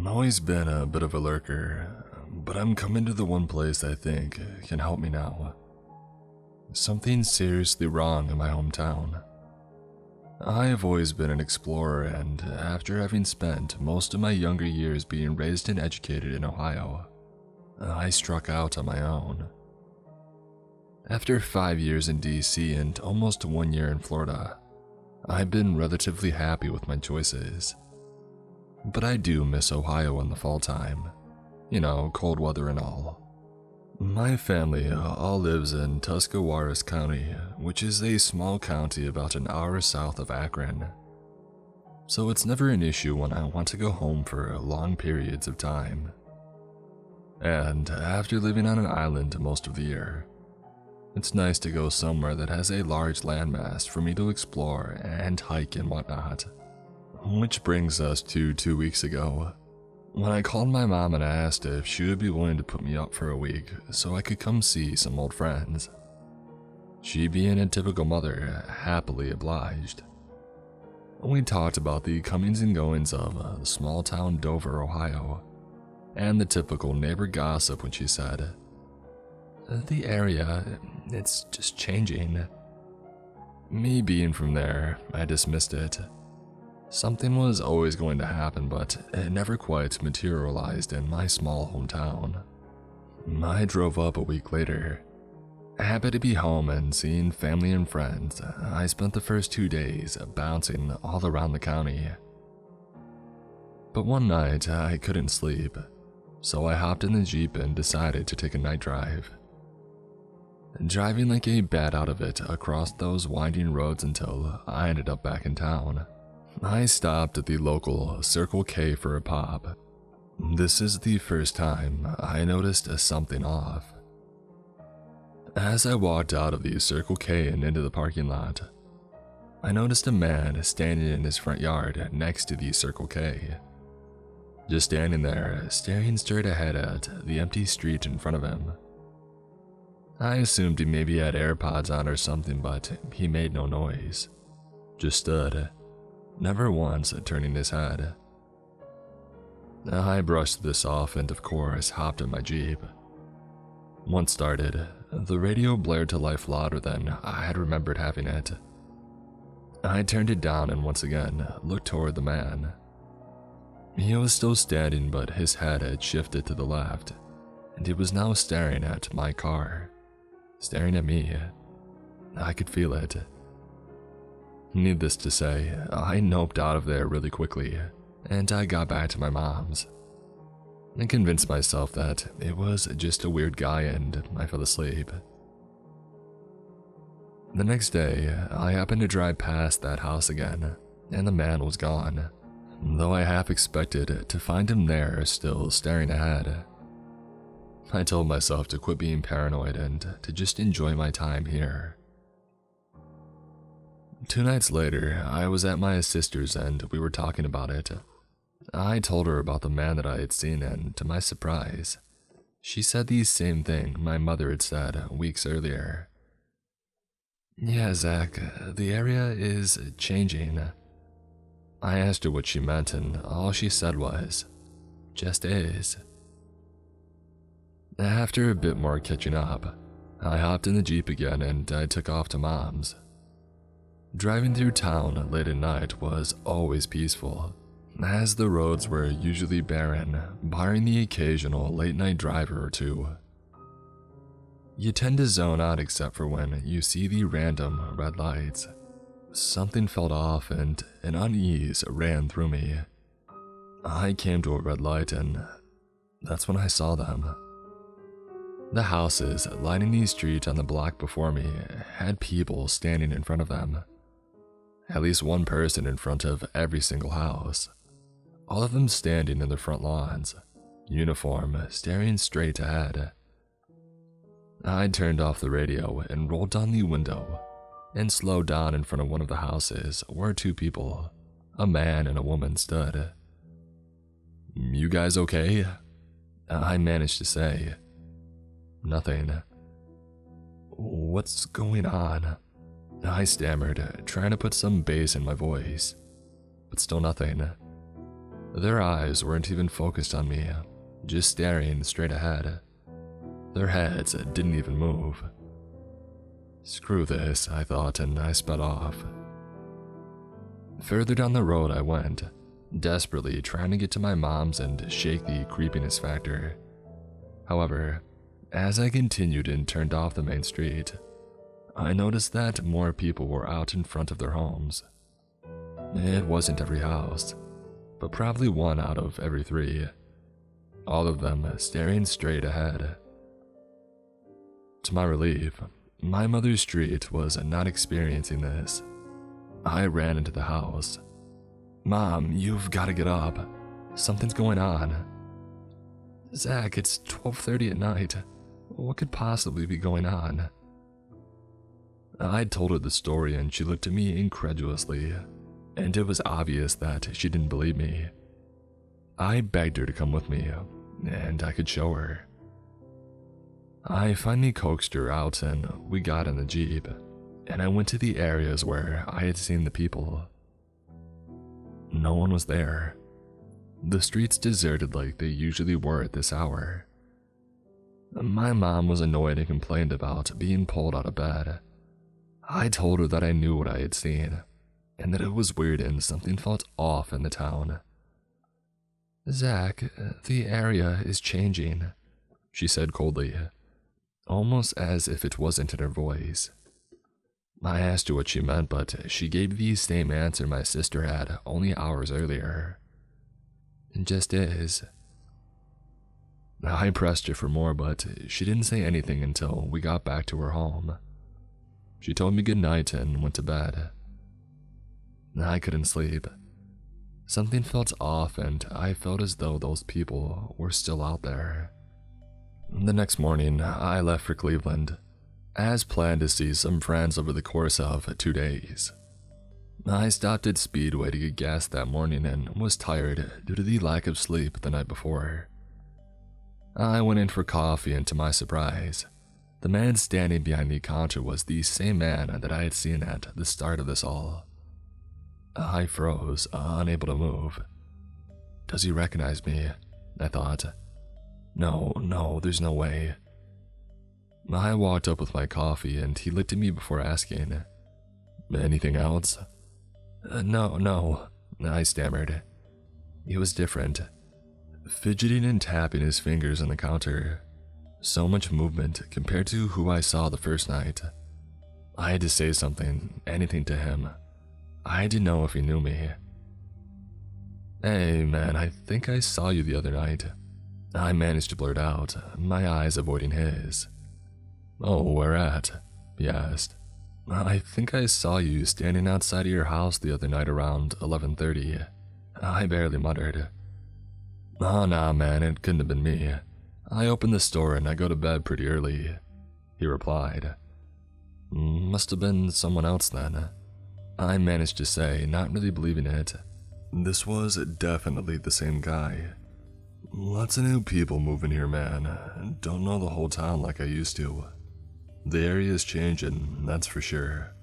Always been a bit of a lurker, but I'm coming to the one place I think can help me now. Something's seriously wrong in my hometown. I have always been an explorer, and after having spent most of my younger years being raised and educated in Ohio, I struck out on my own. After 5 years in DC and almost 1 year in Florida, I've been relatively happy with my choices. But I do miss Ohio in the fall time. You know, cold weather and all. My family all lives in Tuscarawas County, which is a small county about an hour south of Akron. So it's never an issue when I want to go home for long periods of time. And after living on an island most of the year, it's nice to go somewhere that has a large landmass for me to explore and hike and whatnot. Which brings us to 2 weeks ago, when I called my mom and asked if she would be willing to put me up for a week so I could come see some old friends. She, being a typical mother, happily obliged. We talked about the comings and goings of the small town Dover, Ohio, and the typical neighbor gossip when she said, "The area, it's just changing." Me being from there, I dismissed it. Something was always going to happen, but it never quite materialized in my small hometown. I drove up a week later. Happy to be home and seeing family and friends, I spent the first 2 days bouncing all around the county. But one night I couldn't sleep, so I hopped in the Jeep and decided to take a night drive. Driving like a bat out of it across those winding roads until I ended up back in town. I stopped at the local Circle K for a pop. This is the first time I noticed something off. As I walked out of the Circle K and into the parking lot, I noticed a man standing in his front yard next to the Circle K. Just standing there, staring straight ahead at the empty street in front of him. I assumed he maybe had AirPods on or something, but he made no noise. Just stood, never once turning his head. I brushed this off and of course hopped in my Jeep. Once started, the radio blared to life louder than I had remembered having it. I turned it down and once again looked toward the man. He was still standing, but his head had shifted to the left, and he was now staring at my car. Staring at me. I could feel it. Needless to say, I noped out of there really quickly, and I got back to my mom's. I convinced myself that it was just a weird guy and I fell asleep. The next day, I happened to drive past that house again, and the man was gone, though I half expected to find him there still staring ahead. I told myself to quit being paranoid and to just enjoy my time here. 2 nights later, I was at my sister's and we were talking about it. I told her about the man that I had seen, and to my surprise, she said the same thing my mother had said weeks earlier. "Yeah, Zach, the area is changing." I asked her what she meant, and all she said was, "Just is." After a bit more catching up, I hopped in the Jeep again and I took off to Mom's. Driving through town late at night was always peaceful, as the roads were usually barren, barring the occasional late-night driver or two. You tend to zone out except for when you see the random red lights. Something felt off and an unease ran through me. I came to a red light and that's when I saw them. The houses lining the street on the block before me had people standing in front of them. At least one person in front of every single house. All of them standing in their front lawns, uniform, staring straight ahead. I turned off the radio and rolled down the window and slowed down in front of one of the houses where 2 people, a man and a woman, stood. "You guys okay?" I managed to say. "Nothing." "What's going on?" I stammered, trying to put some bass in my voice, but still nothing. Their eyes weren't even focused on me, just staring straight ahead. Their heads didn't even move. Screw this, I thought, and I sped off. Further down the road I went, desperately trying to get to my mom's and shake the creepiness factor. However, as I continued and turned off the main street, I noticed that more people were out in front of their homes. It wasn't every house, but probably 1 out of every 3. All of them staring straight ahead. To my relief, my mother's street was not experiencing this. I ran into the house. "Mom, you've got to get up. Something's going on." "Zach, it's 12:30 at night. What could possibly be going on?" I told her the story and she looked at me incredulously, and it was obvious that she didn't believe me. I begged her to come with me, and I could show her. I finally coaxed her out and we got in the Jeep, and I went to the areas where I had seen the people. No one was there. The streets deserted like they usually were at this hour. My mom was annoyed and complained about being pulled out of bed. I told her that I knew what I had seen, and that it was weird and something felt off in the town. "Zach, the area is changing," she said coldly, almost as if it wasn't in her voice. I asked her what she meant, but she gave the same answer my sister had only hours earlier. "It just is." I pressed her for more, but she didn't say anything until we got back to her home. She told me goodnight and went to bed. I couldn't sleep. Something felt off and I felt as though those people were still out there. The next morning, I left for Cleveland, as planned to see some friends over the course of 2 days. I stopped at Speedway to get gas that morning and was tired due to the lack of sleep the night before. I went in for coffee and to my surprise, the man standing behind the counter was the same man that I had seen at the start of this all. I froze, unable to move. Does he recognize me? I thought. No, there's no way. I walked up with my coffee and he looked at me before asking, "Anything else?" No, I stammered. He was different, fidgeting and tapping his fingers on the counter. So much movement compared to who I saw the first night. I had to say something, anything to him. I had to know if he knew me. "Hey man, I think I saw you the other night." I managed to blurt out, my eyes avoiding his. "Oh, where at?" he asked. "I think I saw you standing outside of your house the other night around 11:30. I barely muttered. "Oh nah man, it couldn't have been me. I open the store and I go to bed pretty early," he replied. "Must have been someone else then," I managed to say, not really believing it. This was definitely the same guy. "Lots of new people moving here, man. Don't know the whole town like I used to. The area is changing, that's for sure."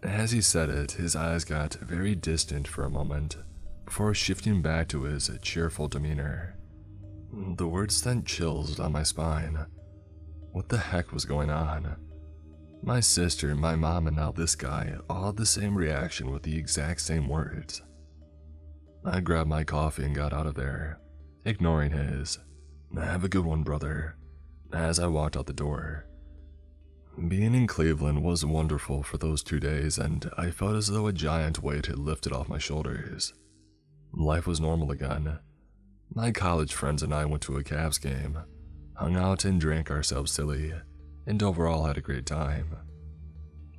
As he said it, his eyes got very distant for a moment, before shifting back to his cheerful demeanor. The words sent chills down my spine. What the heck was going on? My sister, my mom, and now this guy all had the same reaction with the exact same words. I grabbed my coffee and got out of there, ignoring his "Have a good one, brother," as I walked out the door. Being in Cleveland was wonderful for those 2 days, and I felt as though a giant weight had lifted off my shoulders. Life was normal again. My college friends and I went to a Cavs game, hung out and drank ourselves silly, and overall had a great time.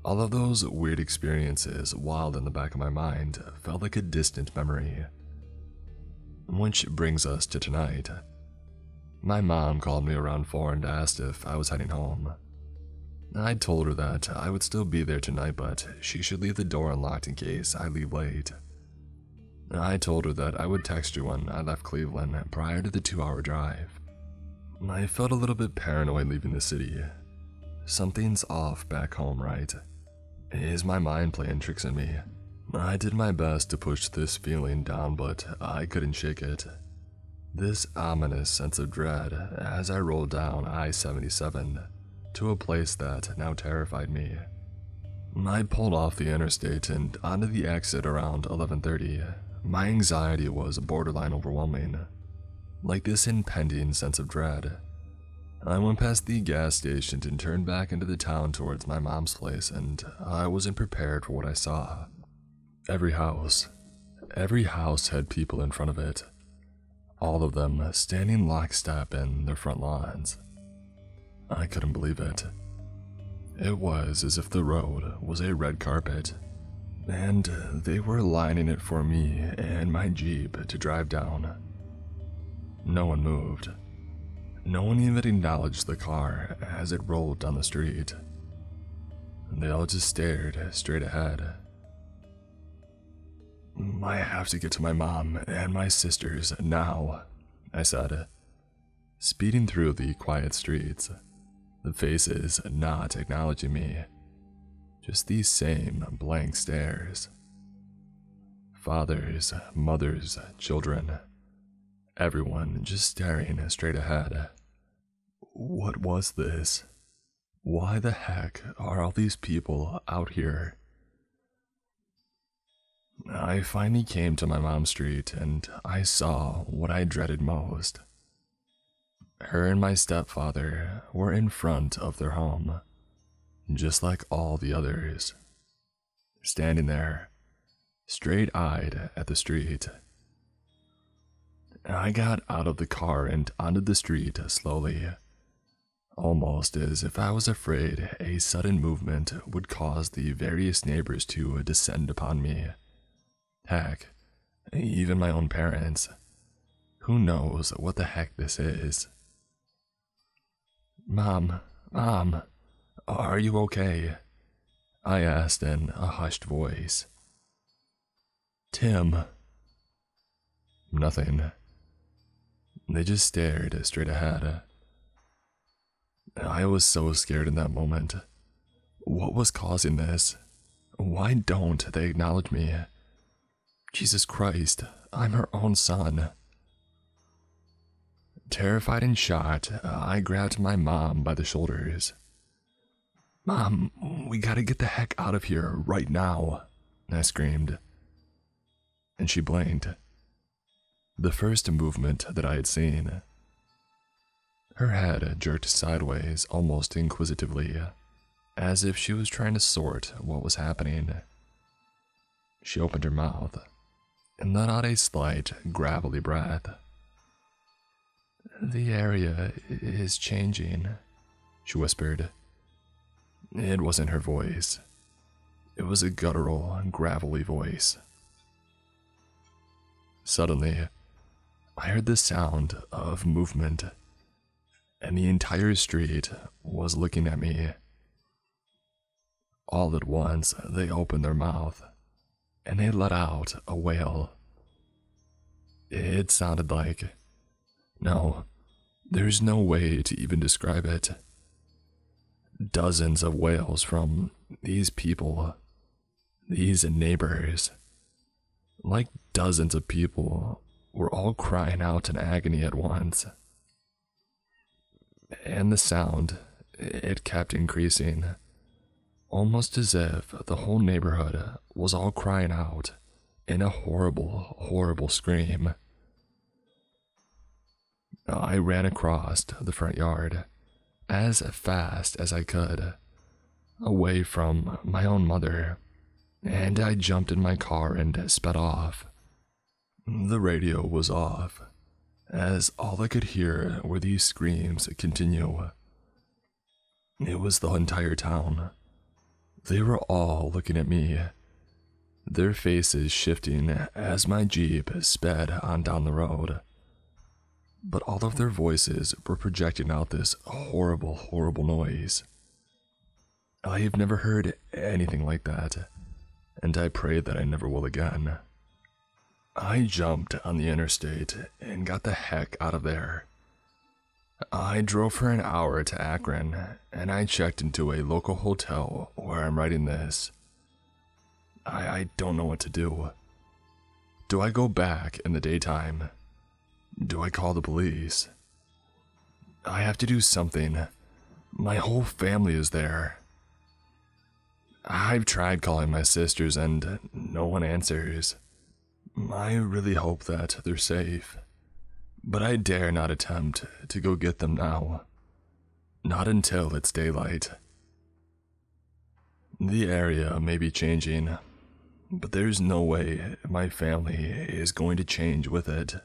All of those weird experiences, wild in the back of my mind, felt like a distant memory. Which brings us to tonight. My mom called me around 4 and asked if I was heading home. I told her that I would still be there tonight, but she should leave the door unlocked in case I leave late. I told her that I would text her when I left Cleveland prior to the 2-hour drive. I felt a little bit paranoid leaving the city. Something's off back home, right? Is my mind playing tricks on me? I did my best to push this feeling down, but I couldn't shake it. This ominous sense of dread as I rolled down I-77 to a place that now terrified me. I pulled off the interstate and onto the exit around 11:30. My anxiety was borderline overwhelming, like this impending sense of dread. I went past the gas station and turned back into the town towards my mom's place, and I wasn't prepared for what I saw. Every house had people in front of it, all of them standing lockstep in their front lawns. I couldn't believe it. It was as if the road was a red carpet, and they were lining it for me and my Jeep to drive down. No one moved. No one even acknowledged the car as it rolled down the street. They all just stared straight ahead. "I have to get to my mom and my sisters now," I said, speeding through the quiet streets, the faces not acknowledging me, just these same blank stares. Fathers, mothers, children, everyone just staring straight ahead. What was this? Why the heck are all these people out here? I finally came to my mom's street and I saw what I dreaded most. Her and my stepfather were in front of their home, just like all the others, standing there, straight-eyed at the street. I got out of the car and onto the street slowly, almost as if I was afraid a sudden movement would cause the various neighbors to descend upon me. Heck, even my own parents. Who knows what the heck this is? Mom, are you okay?" I asked in a hushed voice. "Tim." Nothing. They just stared straight ahead. I was so scared in that moment. What was causing this? Why don't they acknowledge me? Jesus Christ, I'm her own son. Terrified and shocked, I grabbed my mom by the shoulders. "Mom, we gotta get the heck out of here right now," I screamed. And she blinked. The first movement that I had seen. Her head jerked sideways almost inquisitively, as if she was trying to sort what was happening. She opened her mouth and let out a slight, gravelly breath. "The area is changing," she whispered. It wasn't her voice. It was a guttural, gravelly voice. Suddenly, I heard the sound of movement, and the entire street was looking at me. All at once, they opened their mouth, and they let out a wail. It sounded like... No, there's no way to even describe it. Dozens of wails from these people, these neighbors. Like dozens of people were all crying out in agony at once. And the sound, it kept increasing, almost as if the whole neighborhood was all crying out in a horrible, horrible scream. I ran across the front yard as fast as I could, away from my own mother, and I jumped in my car and sped off. The radio was off, as all I could hear were these screams continue. It was the entire town. They were all looking at me, their faces shifting as my Jeep sped on down the road. But all of their voices were projecting out this horrible, horrible noise. I've never heard anything like that, and I pray that I never will again. I jumped on the interstate and got the heck out of there. I drove for an hour to Akron, and I checked into a local hotel where I'm writing this. I don't know what to do. Do I go back in the daytime? Do I call the police? I have to do something. My whole family is there. I've tried calling my sisters and no one answers. I really hope that they're safe, but I dare not attempt to go get them now. Not until it's daylight. The area may be changing, but there's no way my family is going to change with it.